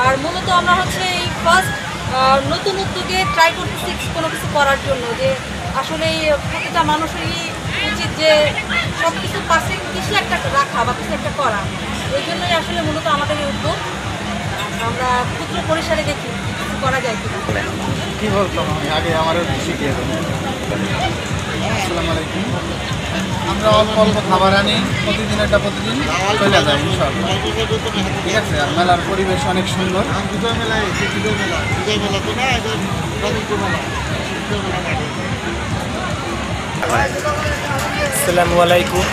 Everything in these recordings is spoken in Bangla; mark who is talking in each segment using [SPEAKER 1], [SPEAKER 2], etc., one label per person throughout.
[SPEAKER 1] আর মূলত আমরা হচ্ছে এই ফার্স্ট নতুন উদ্যোগে ট্রাই করতেছি কোনো কিছু করার জন্য, যে আসলে প্রতিটা মানুষেরই উচিত যে সব কিছু পাশে কিছু একটা রাখা বা কিছু একটা করা। এই জন্যই আসলে মূলত আমাদের এই উদ্যোগ। আমরা ক্ষুদ্র পরিসরে দেখি কিছু করা যায় কিনা।
[SPEAKER 2] কি বলতাম আমি আগে আমারও শিখিয়ে দেবো। আসসালামু আলাইকুম। আমরা অল্প অল্প খাবার আনি, প্রতিদিন চলে যায় ইনশাআল্লাহ, ঠিক আছে। আর মেলার পরিবেশ অনেক সুন্দর।
[SPEAKER 3] আসসালামু আলাইকুম।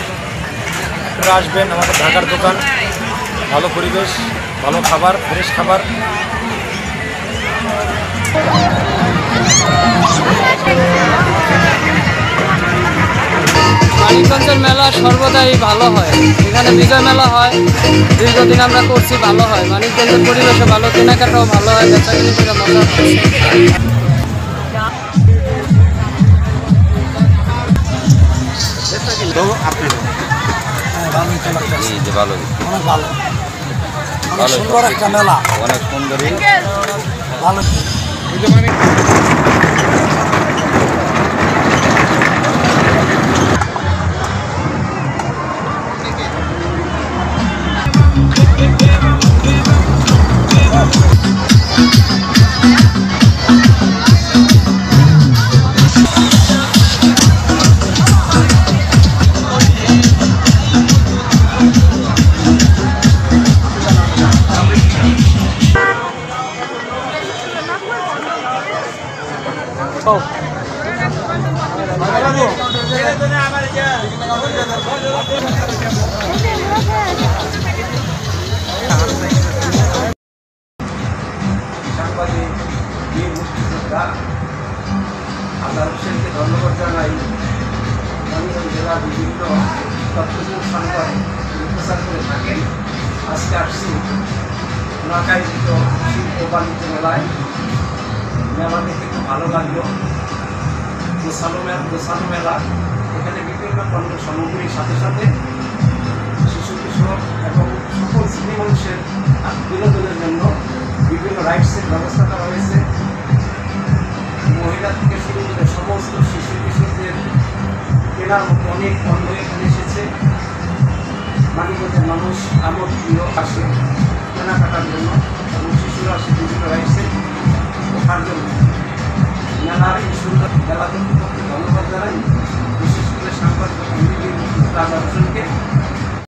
[SPEAKER 3] আপনারা আসবেন আমাদের ঢাকার দোকান, ভালো পরিবেশ, ভালো খাবার, ফ্রেশ খাবার।
[SPEAKER 4] মানিকগঞ্জের মেলা সর্বদাই ভালো হয়। এখানে বিজয় মেলা হয়, দীর্ঘদিন আমরা করছি, ভালো হয়। মানিকগঞ্জের পরিবেশও ভালো, কেনাকাটাও ভালো হয়, বেচাকিনি করে মজা হয়।
[SPEAKER 3] সুন্দর একটা মেলা, অনেক সুন্দর, ভালো।
[SPEAKER 5] আল্লাহ হোসেনকে ধন্যবাদ জানাই। মানিকগঞ্জ জেলা বিভিন্ন তথ্যমূলক সংবাদ প্রচার করে থাকেন। আজকে আসছি নোয়াখালীতে শিল্প বাণিজ্য মেলায়। মেলা দেখে খুব ভালো লাগলো। গোছানো মেলা, এখানে বিভিন্ন পণ্য সামগ্রীর সাথে সাথে শিশু কিশোর এবং সকল শ্রেণী মানুষের বিনোদনের জন্য বিভিন্ন রাইডসের ব্যবস্থা করা হয়েছে। মহিলা থেকে শুরু করে সমস্ত শিশু কিশোরদের কেনার মতো অনেক পণ্য এখানে এসেছে। মানিকগঞ্জের মানুষ আমোদ প্রিয় আসে কেনাকাটার জন্য এবং শিশুরা আসে বিভিন্ন রাইডসে ওঠার জন্য। মেলার এই সুন্দর মেলা কর্তৃপক্ষকে ধন্যবাদ জানাই, বিশেষ করে সাংবাদিক রাজা হোসেনকে।